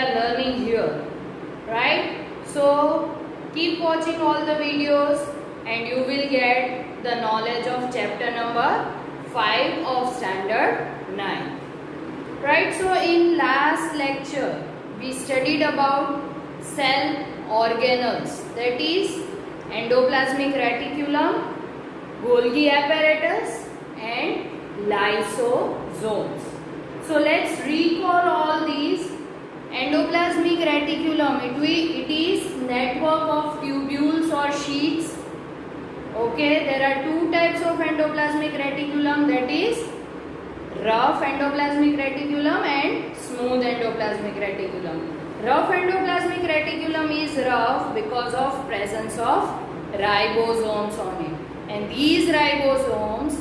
are learning here, right? So keep watching all the videos and you will get the knowledge of chapter number 5 of standard 9. Right, so in last lecture we studied about cell organelles, that is endoplasmic reticulum, Golgi apparatus and lysosomes. So let's recall all these. Endoplasmic reticulum, it is network of tubules or sheets. Okay, there are two types of endoplasmic reticulum, that is rough endoplasmic reticulum and smooth endoplasmic reticulum. Rough endoplasmic reticulum is rough because of presence of ribosomes on it, and these ribosomes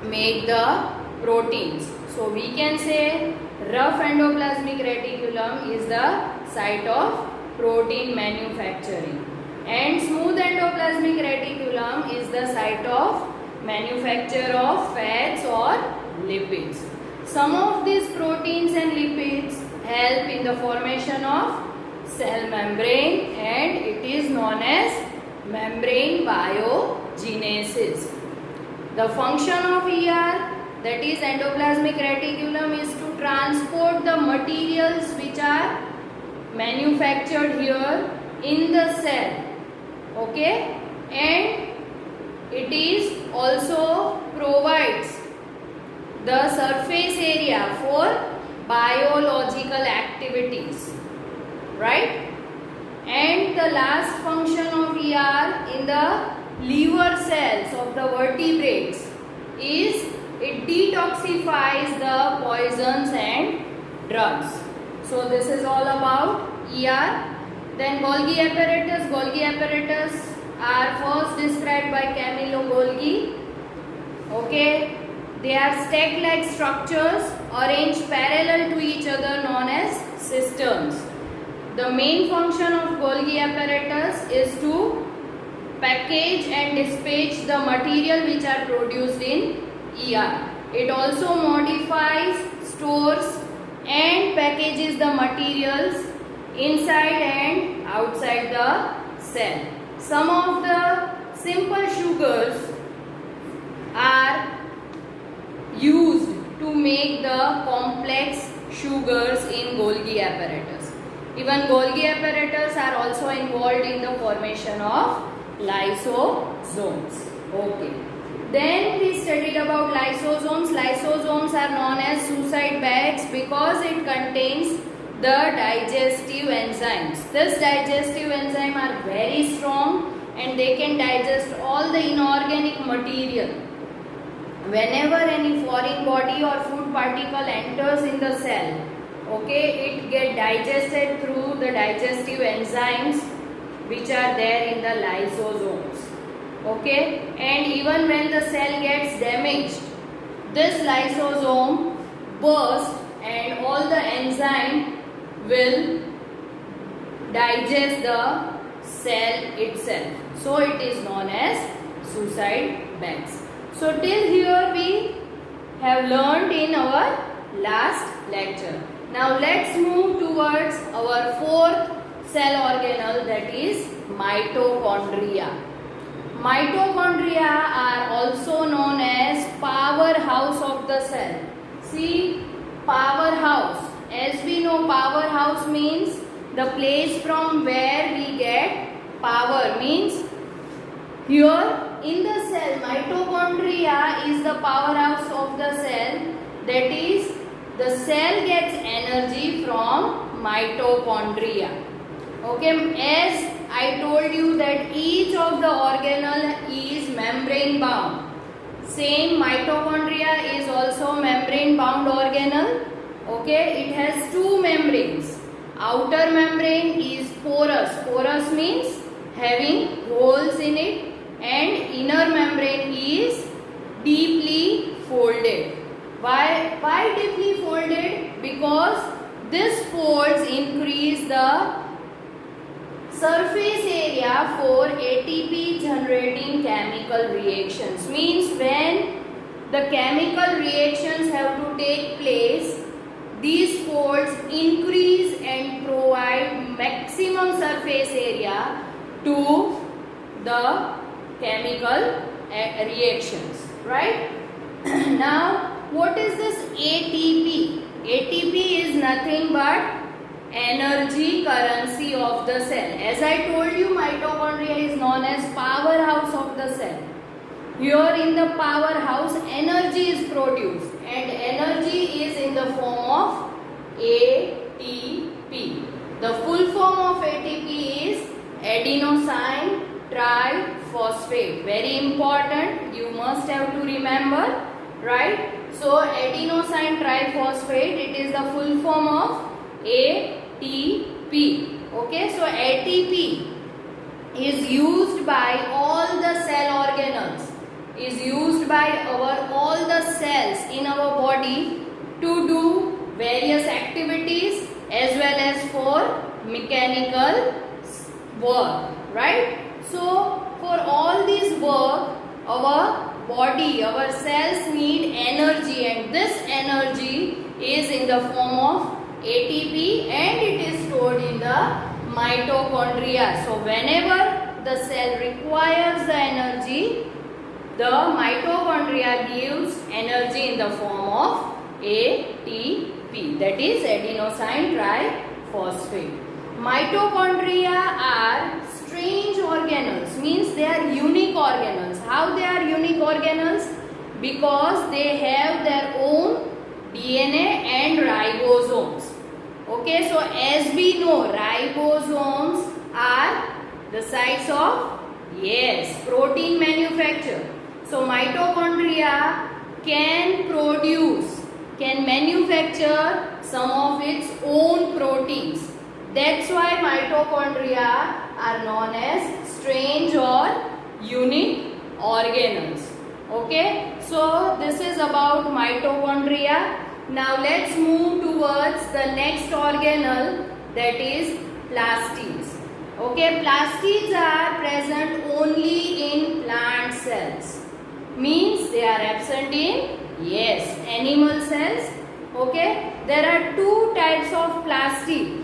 make the proteins. So we can say rough endoplasmic reticulum is the site of protein manufacturing, and smooth endoplasmic reticulum is the site of manufacture of fats or lipids. Some of these proteins and lipids help in the formation of cell membrane, and it is known as membrane biogenesis. The function of ER, that is endoplasmic reticulum, is to transport the materials which are manufactured here in the cell. Okay, and it is also provides the surface area for biological activities, right? And the last function of ER in the liver cells of the vertebrates is it detoxifies the poisons and drugs. So this is all about ER. Then Golgi apparatus. Golgi apparatus are first described by Camillo Golgi. Okay, they are stack-like structures arranged parallel to each other known as cisterns. The main function of Golgi apparatus is to package and dispatch the material which are produced in ER. It also modifies, stores and packages the materials inside and outside the cell. Some of the simple sugars are used to make the complex sugars in Golgi apparatus. Even Golgi apparatus are also involved in the formation of lysosomes. Okay. Then we studied about lysosomes. Lysosomes are known as suicide bags because it contains the digestive enzymes. This digestive enzyme are very strong and they can digest all the inorganic material. Whenever any foreign body or food particle enters in the cell, okay, it get digested through the digestive enzymes which are there in the lysosomes. Okay, and even when the cell gets damaged, this lysosome bursts and all the enzyme will digest the cell itself. So it is known as suicide bags. So till here we have learned in our last lecture. Now let's move towards our fourth cell organelle, that is mitochondria. Mitochondria are also known as powerhouse of the cell. See, powerhouse. As we know, powerhouse means the place from where we get power. Means here in the cell, mitochondria is the powerhouse of the cell. That is, the cell gets energy from mitochondria. Okay, as I told you that each of the organelle is membrane bound. Same mitochondria is also membrane bound organelle. Okay, it has two membranes. Outer membrane is porous. Porous means having holes in it, and inner membrane is deeply folded. Why deeply folded? Because this folds increase the surface area for ATP generating chemical reactions. Means when the chemical reactions have to take place, these folds increase and surface area to the chemical reactions, right? Now, what is this ATP? ATP is nothing but energy currency of the cell. As I told you, mitochondria is known as powerhouse of the cell. Here in the powerhouse, energy is produced, and energy is in the form of ATP. The full form of ATP is adenosine triphosphate. Very important, you must have to remember, right? So adenosine triphosphate, it is the full form of ATP. Okay, so ATP is used by all the cell organelles, is used by all the cells in our body to do various activities as well as for mechanical work, right? So for all these work, our body, our cells need energy, and this energy is in the form of ATP, and it is stored in the mitochondria. So whenever the cell requires the energy, the mitochondria gives energy in the form of ATP, that is adenosine triphosphate. Mitochondria are strange organelles, means they are unique organelles. How they are unique organelles? Because they have their own DNA and ribosomes. Okay, so as we know, ribosomes are the sites of, yes, protein manufacture. So mitochondria can manufacture some of its own proteins. That's why mitochondria are known as strange or unique organelles. Okay, so this is about mitochondria. Now let's move towards the next organelle, that is plastids. Okay, plastids are present only in plant cells. Means they are absent in, yes, animal cells. Okay, there are two types of plastid.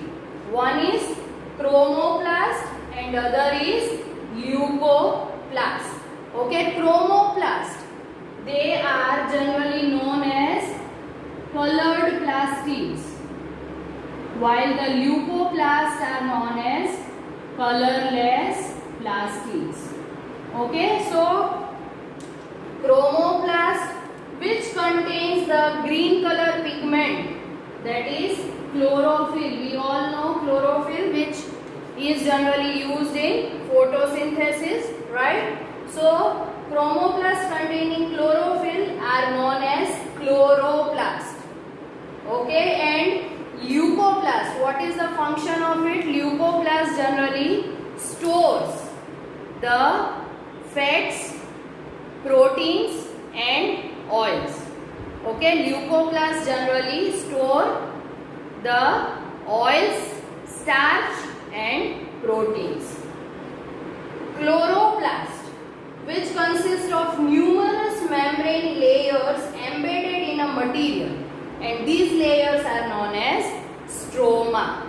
One is chromoplast and other is leucoplast. Okay, chromoplast, they are generally known as colored plastids, while the leucoplasts are known as colorless plastids. Okay, so chromoplast, which contains the green color pigment, that is chlorophyll. We all know chlorophyll, which is generally used in photosynthesis, right? So chromoplasts containing chlorophyll are known as chloroplast. Okay, and leucoplast, what is the function of it? Leucoplast generally stores the fats, proteins and oils. Okay, leucoplasts generally store the oils, starch and proteins. Chloroplast, which consists of numerous membrane layers embedded in a material, and these layers are known as stroma.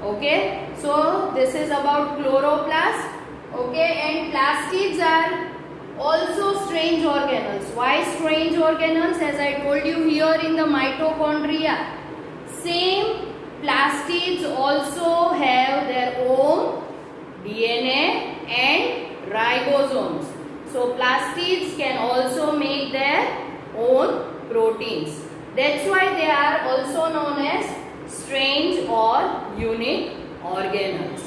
Okay, so this is about chloroplast. Okay, and plastids are also strange organelles. Why strange organelles? As I told you, here in the mitochondria, same plastids also have their own DNA and ribosomes. So plastids can also make their own proteins. That's why they are also known as strange or unique organelles.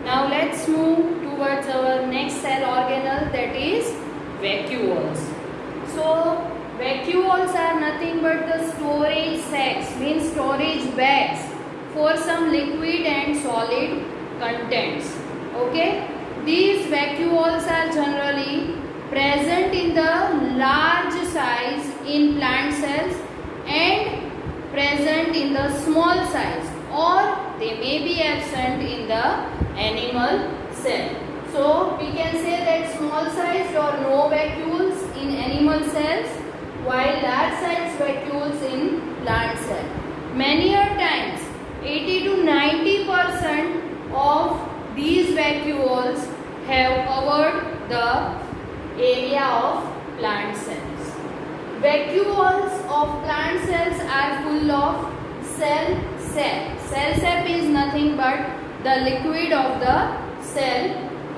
Now let's move towards our next cell organelle, that is vacuoles. So vacuoles are nothing but the storage sacs, means storage bags for some liquid and solid contents. Okay, these vacuoles are generally present in the large size in plant cells and present in the small size, or they may be absent in the animal cell. So we can say that small sized or no vacuoles in animal cells, while large sized vacuoles in plant cell. Many a times 80 to 90% of vacuoles have covered the area of plant cells. Vacuoles of plant cells are full of cell sap. Cell sap is nothing but the liquid of the cell,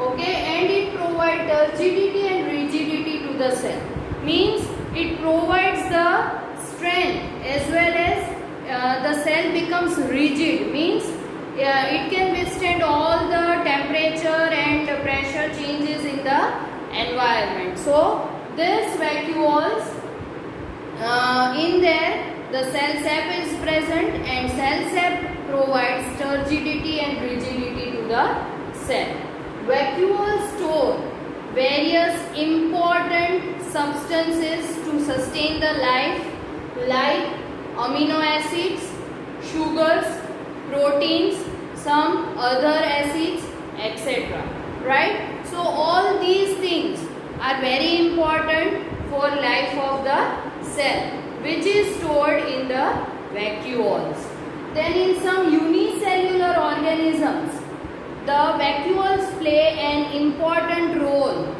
okay, and it provides turgidity and rigidity to the cell. Means it provides the strength as well as the cell becomes rigid. Means it can withstand all the temperature and pressure changes in the environment. So this vacuoles, in there the cell sap is present, and cell sap provides turgidity and rigidity to the cell. Vacuoles store various important substances to sustain the life, like amino acids, sugars, proteins, some other acids, etc. Right? So all these things are very important for life of the cell, which is stored in the vacuoles. Then in some unicellular organisms, the vacuoles play an important role,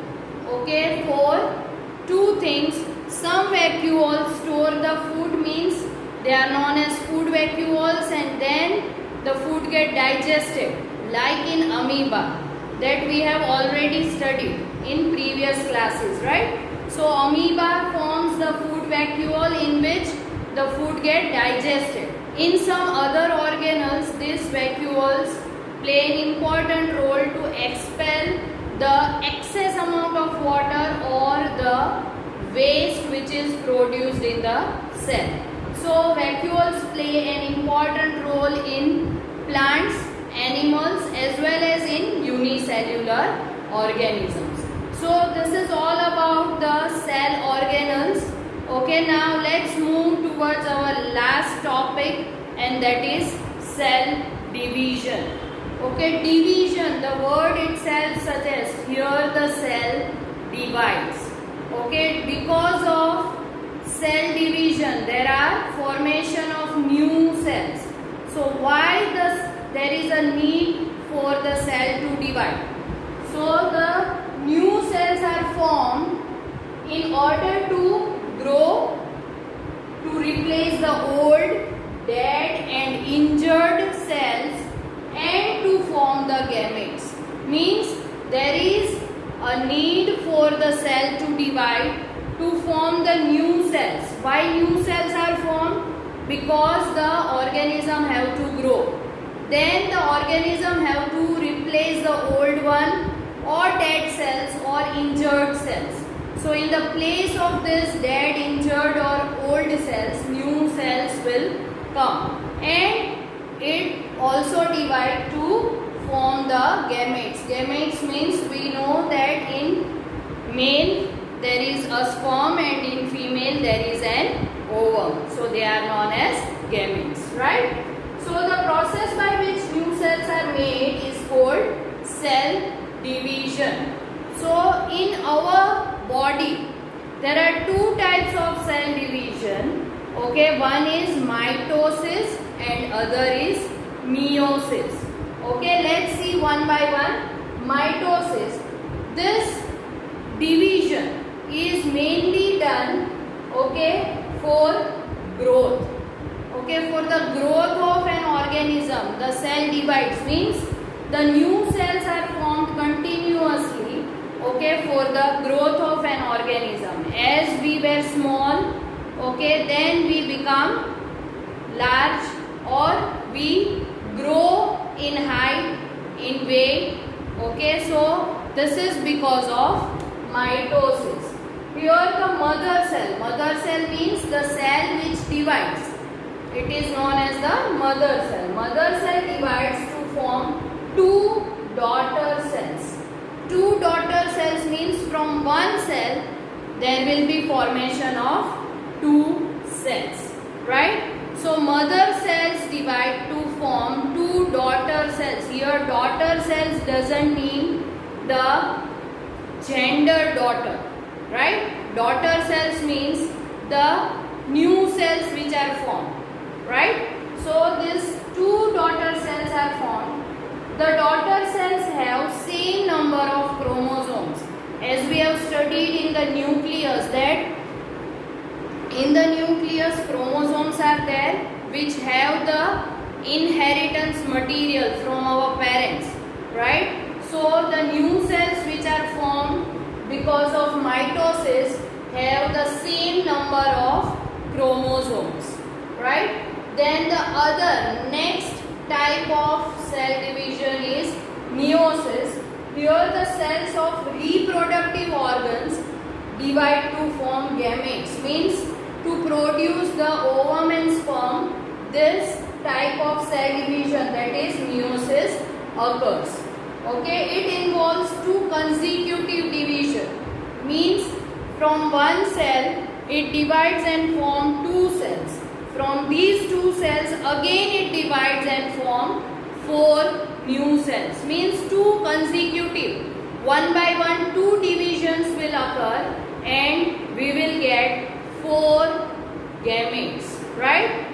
okay, for two things. Some vacuoles store the food, means they are known as food vacuoles, and then the food get digested, like in amoeba that we have already studied in previous classes, right? So amoeba forms the food vacuole in which the food get digested. In some other organelles, these vacuoles play an important role to expel the excess amount of water or the waste which is produced in the cell. So vacuoles play an important role in plants, animals as well as in unicellular organisms. So this is all about the cell organelles. Okay, now let's move towards our last topic, and that is cell division. Okay, division, the word itself suggests here the cell divides. Okay, because of cell division there are formation of new cells. So why there is a need for the cell to divide? So the new cells are formed in order to grow, to replace the old, dead and injured cells, and to form the gametes. Means there is a need for the cell to divide to form the new cells. Why new cells are formed? Because the organism have to grow. Then the organism have to replace the old one or dead cells or injured cells. So in the place of this dead, injured or old cells, new cells will come, and it also divide to form the gametes. Gametes means we know that in male there is a sperm and in female there is an ovum. So they are known as gametes, right? So the process by which new cells are made is called cell division. So in our body there are two types of cell division. Okay, one is mitosis and other is meiosis. Okay, let's see one by one. Mitosis. This division is mainly done, okay, for growth. Okay, for the growth of an organism, the cell divides, means the new cells are formed continuously, okay, for the growth of an organism. As we were small, okay, then we become large, or we grow in height, in weight. Okay, so this is because of mitosis. Here the mother cell means the cell which divides. It is known as the mother cell. Mother cell divides to form two daughter cells. Two daughter cells means from one cell there will be formation of two cells, right? So mother cells divide to form two daughter cells. Here daughter cells doesn't mean the gender daughter, right? Daughter cells means the new cells which are formed, right? So these two daughter cells are formed. The daughter cells have as we have studied in the nucleus, that in the nucleus chromosomes are there which have the inheritance material from our parents, right? So the new cells which are formed because of mitosis have the same number of chromosomes, right? Then the other next type of cell division is meiosis. Here the cells of reproductive organs divide to form gametes, means to produce the ovum and sperm. This type of cell division, that is meiosis, occurs. Okay, it involves two consecutive division, means from one cell it divides and forms two cells. From these two cells again it divides and forms 4 new cells, means two consecutive, one by one two divisions will occur and we will get 4 gametes, right?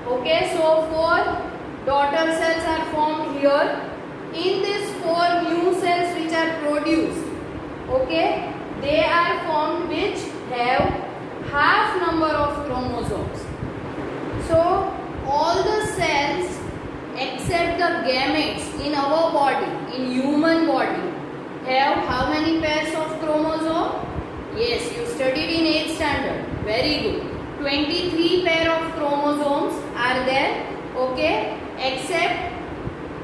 Okay, so 4 daughter cells are formed here. In these 4 new cells which are produced, okay, they are formed which have half number of chromosomes. So all the cells except the gametes in our body, in human body, have how many pairs of chromosome? Yes, you studied in 8th standard. Very good. 23 pair of chromosomes are there, okay, except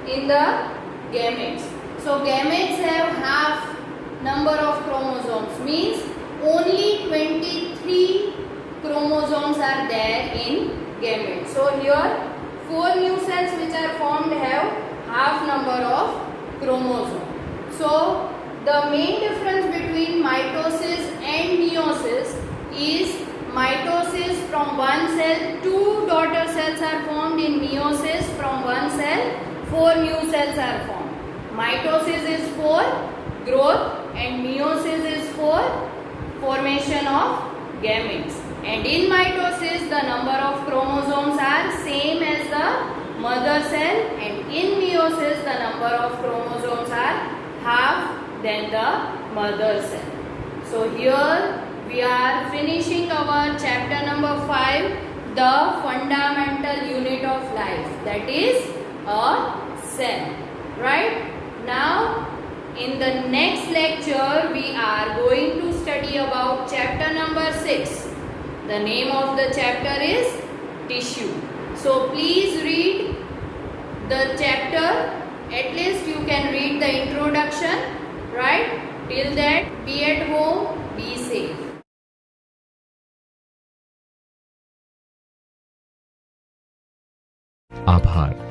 in the gametes. So gametes have half number of chromosomes, means only 23 chromosomes are there in gametes. So here 4 new cells which are formed have half number of chromosomes. So the main difference between mitosis and meiosis is mitosis from one cell 2 daughter cells are formed. In meiosis from one cell 4 new cells are formed. Mitosis is for growth and meiosis is for formation of gametes. And in mitosis the number of chromosomes are same as the mother cell, and in meiosis the number of chromosomes are half than the mother cell. So here we are finishing our chapter number 5, the fundamental unit of life, that is a cell, right? Now in the next lecture we are going to study about chapter number 6. The name of the chapter is tissue. So please read the chapter. At least you can read the introduction, right? Till that, be at home, be safe. आभार।